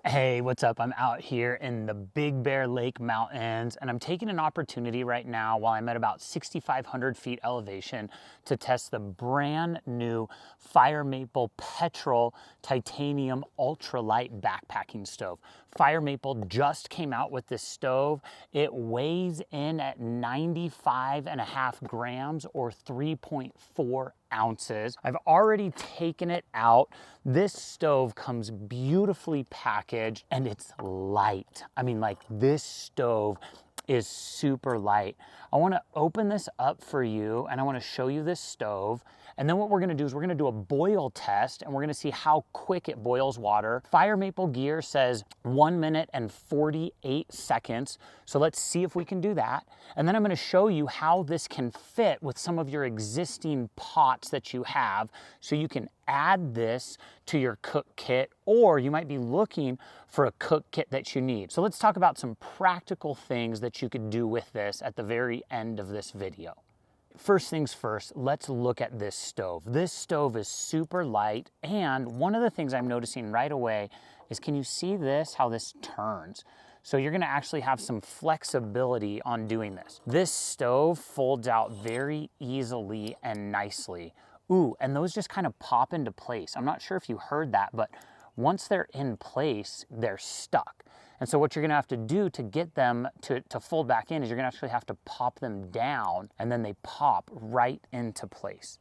Hey, what's up? I'm out here in the Big Bear Lake Mountains, and I'm taking an opportunity right now while I'm at about 6,500 feet elevation to test the brand new Fire Maple Petrel Titanium Ultralight backpacking stove. Fire Maple just came out with this stove. It weighs in at 95.5 grams or 3.4 ounces. I've already taken it out. This stove comes beautifully packaged and it's light. I mean, like, this stove is super light. I want to open this up for you and I want to show you this stove. And then what we're going to do is we're going to do a boil test and we're going to see how quick it boils water. Fire Maple gear says 1 minute and 48 seconds. So let's see if we can do that. And then I'm going to show you how this can fit with some of your existing pots that you have, so you can add this to your cook kit, or you might be looking for a cook kit that you need. So let's talk about some practical things that you could do with this at the very end of this video. First things first, let's look at this stove. This stove is super light, and one of the things I'm noticing right away is, can you see this, how this turns? So you're gonna actually have some flexibility on doing this. This stove folds out very easily and nicely. Ooh, and those just kind of pop into place. I'm not sure if you heard that, but once they're in place, they're stuck. And so what you're gonna have to do to get them to fold back in is you're gonna actually have to pop them down, and then they pop right into place.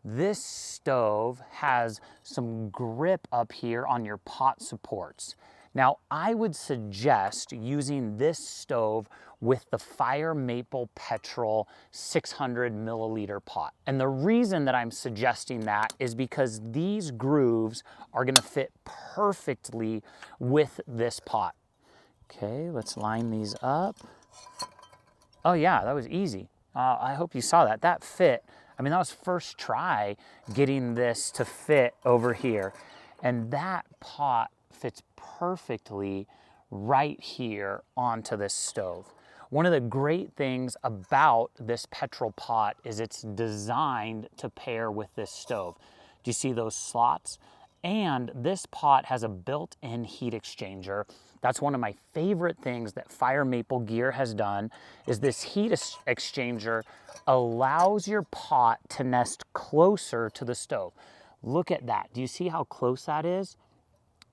This stove has some grip up here on your pot supports. Now, I would suggest using this stove with the Fire Maple Petrel 600 milliliter pot. And the reason that I'm suggesting that is because these grooves are gonna fit perfectly with this pot. Okay, let's line these up. Oh yeah, that was easy. I hope you saw that. That fit. I mean, that was first try getting this to fit over here. And that pot fits perfectly right here onto this stove. One of the great things about this Petrel pot is it's designed to pair with this stove. Do you see those slots? And this pot has a built-in heat exchanger. That's one of my favorite things that Fire Maple gear has done, is this heat exchanger allows your pot to nest closer to the stove. Look at that. Do you see how close that is?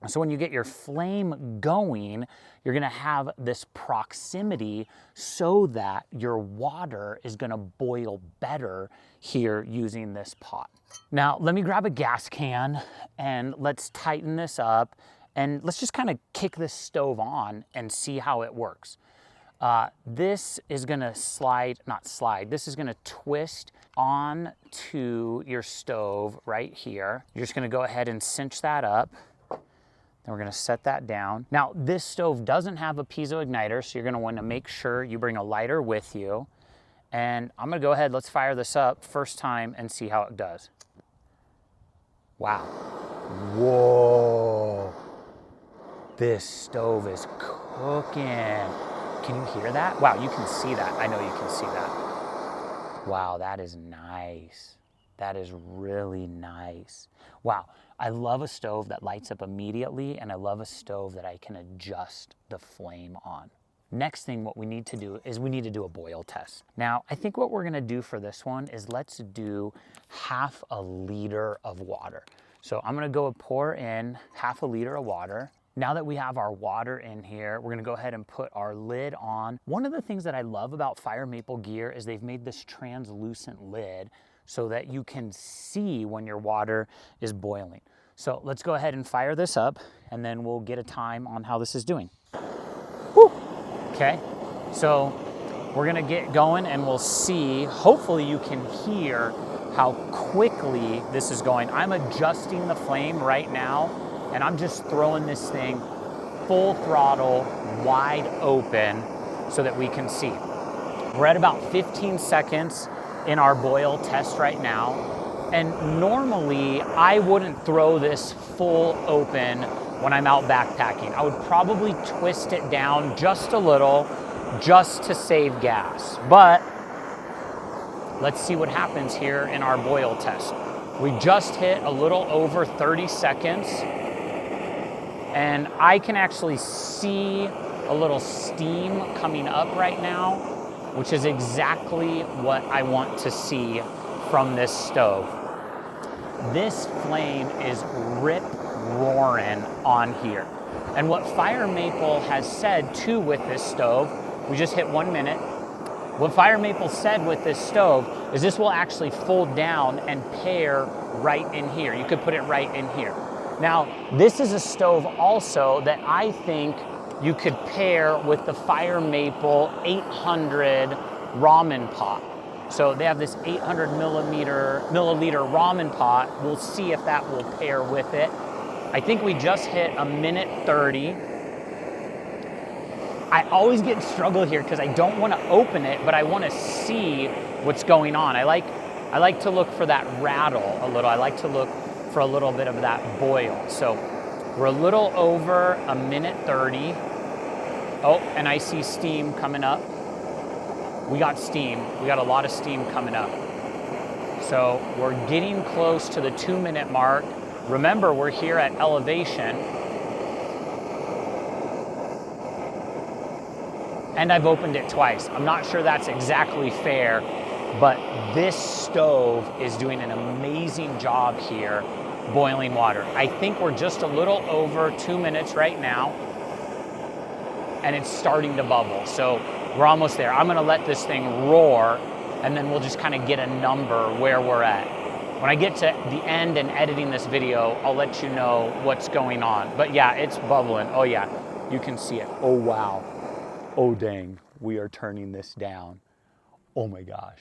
So when you get your flame going, you're gonna have this proximity so that your water is gonna boil better here using this pot. Now, let me grab a gas can and let's tighten this up, and let's just kind of kick this stove on and see how it works. This is gonna this is gonna twist on to your stove right here. You're just gonna go ahead and cinch that up. And we're gonna set that down. Now, this stove doesn't have a piezo igniter, so you're gonna wanna make sure you bring a lighter with you. And I'm gonna go ahead, let's fire this up first time and see how it does. Wow. Whoa. This stove is cooking. Can you hear that? Wow, you can see that. I know you can see that. Wow, that is nice. That is really nice. Wow, I love a stove that lights up immediately, and I love a stove that I can adjust the flame on. Next thing, what we need to do is we need to do a boil test. Now, I think what we're gonna do for this one is let's do 1/2 liter of water. So I'm gonna go pour in 1/2 liter of water. Now that we have our water in here, we're gonna go ahead and put our lid on. One of the things that I love about Fire Maple gear is they've made this translucent lid so that you can see when your water is boiling. So let's go ahead and fire this up, and then we'll get a time on how this is doing. Woo! Okay, so we're gonna get going and we'll see. Hopefully you can hear how quickly this is going. I'm adjusting the flame right now, and I'm just throwing this thing full throttle, wide open, so that we can see. We're at about 15 seconds in our boil test right now. And normally I wouldn't throw this full open when I'm out backpacking. I would probably twist it down just a little, just to save gas. But let's see what happens here in our boil test. We just hit a little over 30 seconds. And I can actually see a little steam coming up right now, which is exactly what I want to see from this stove. This flame is rip-roaring on here. And what Fire Maple has said too with this stove, we just hit 1 minute. What Fire Maple said with this stove is this will actually fold down and pair right in here. You could put it right in here. Now, this is a stove also that I think you could pair with the Fire Maple 800 ramen pot. So they have this 800 milliliter ramen pot. We'll see if that will pair with it. I think we just hit 1:30. I always get in struggle here because I don't want to open it, but I want to see what's going on. I like to look for that rattle a little. I like to look for a little bit of that boil. So we're a little over 1:30. Oh, and I see steam coming up. We got steam. We got a lot of steam coming up. So we're getting close to the 2-minute mark. Remember, we're here at elevation. And I've opened it twice. I'm not sure that's exactly fair, but this stove is doing an amazing job here boiling water. I think we're just a little over 2 minutes right now, and it's starting to bubble. So we're almost there. I'm gonna let this thing roar, and then we'll just kind of get a number where we're at. When I get to the end and editing this video, I'll let you know what's going on. But yeah, it's bubbling. Oh yeah, you can see it. Oh wow. Oh dang, we are turning this down. Oh my gosh,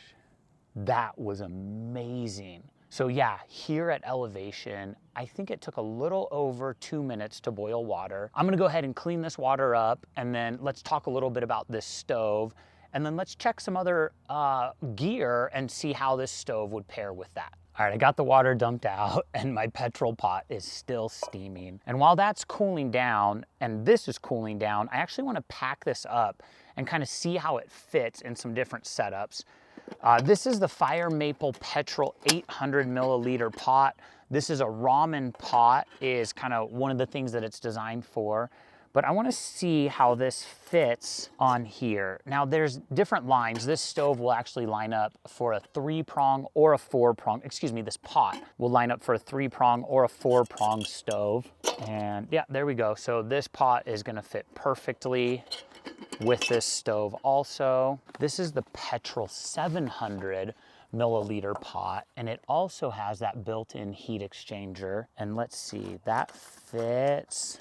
that was amazing. So yeah, here at elevation, I think it took a little over 2 minutes to boil water. I'm gonna go ahead and clean this water up, and then let's talk a little bit about this stove, and then let's check some other gear and see how this stove would pair with that. All right, I got the water dumped out and my petrol pot is still steaming. And while that's cooling down and this is cooling down, I actually wanna pack this up and kind of see how it fits in some different setups. This is the Fire Maple Petrel 800 milliliter pot. This is a ramen pot, is kind of one of the things that it's designed for. But I want to see how this fits on here. Now there's different lines. This stove will actually line up for a 3-prong or a 4-prong, excuse me, this pot will line up for a 3-prong or a 4-prong stove. And yeah, there we go. So this pot is gonna fit perfectly with this stove also. This is the Petrel 700 milliliter pot, and it also has that built-in heat exchanger. And let's see, that fits.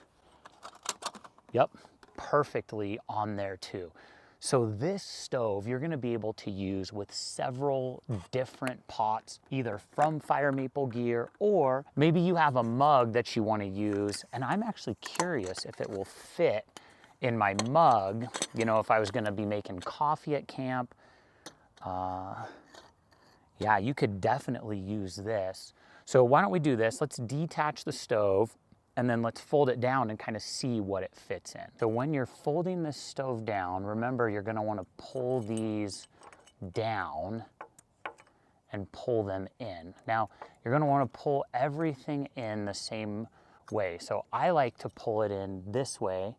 Yep, perfectly on there too. So this stove you're gonna be able to use with several different pots, either from Fire Maple gear, or maybe you have a mug that you wanna use, and I'm actually curious if it will fit in my mug, you know, if I was gonna be making coffee at camp. Yeah, you could definitely use this. So why don't we do this? Let's detach the stove, and then let's fold it down and kind of see what it fits in. So when you're folding this stove down, remember you're gonna wanna pull these down and pull them in. Now, you're gonna wanna pull everything in the same way. So I like to pull it in this way,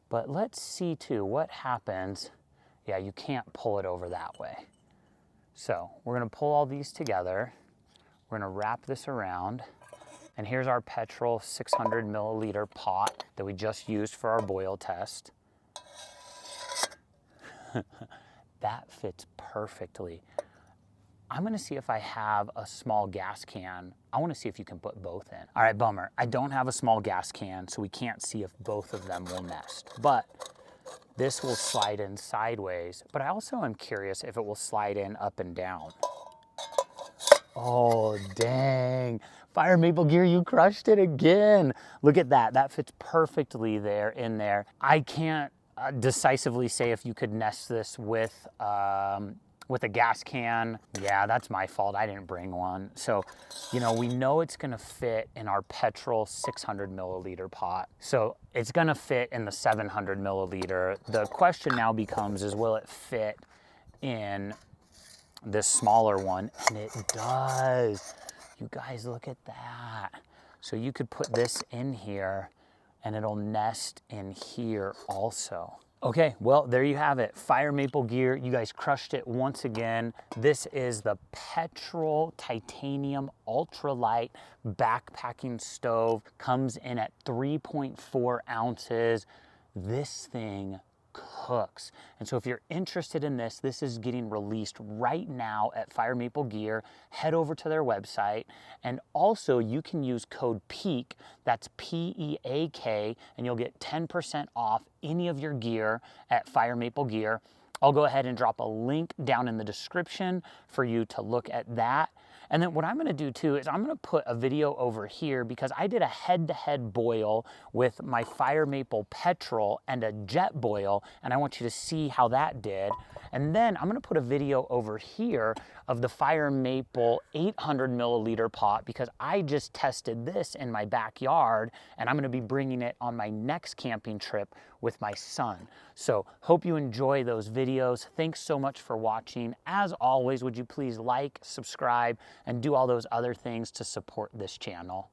but let's see too, what happens. Yeah, you can't pull it over that way. So we're gonna pull all these together. We're gonna wrap this around. And here's our Petrel 600 milliliter pot that we just used for our boil test. That fits perfectly. I'm gonna see if I have a small gas can. I wanna see if you can put both in. All right, bummer. I don't have a small gas can, so we can't see if both of them will nest. But this will slide in sideways, but I also am curious if it will slide in up and down. Oh, dang. Fire Maple gear, you crushed it again. Look at that. That fits perfectly there in there. I can't decisively say if you could nest this with a gas can. Yeah, that's my fault. I didn't bring one. So, you know, we know it's gonna fit in our Petrel 600 milliliter pot. So it's gonna fit in the 700 milliliter. The question now becomes is, will it fit in this smaller one? And it does. You guys, look at that. So you could put this in here and it'll nest in here also. Okay, well, there you have it. Fire maple gear. You guys crushed it once again. This is the Petrel Titanium Ultralight backpacking stove. Comes in at 3.4 ounces. This thing cooks. And so if you're interested in this, this is getting released right now at Fire Maple Gear. Head over to their website, and also you can use code PEAK, that's PEAK, and you'll get 10% off any of your gear at Fire Maple Gear. I'll go ahead and drop a link down in the description for you to look at that. And then what I'm gonna do too is I'm gonna put a video over here because I did a head-to-head boil with my Fire Maple Petrel and a jet boil, and I want you to see how that did. And then I'm gonna put a video over here of the Fire Maple 800 milliliter pot because I just tested this in my backyard, and I'm gonna be bringing it on my next camping trip with my son. So hope you enjoy those videos. Thanks so much for watching. As always, would you please like, subscribe, and do all those other things to support this channel.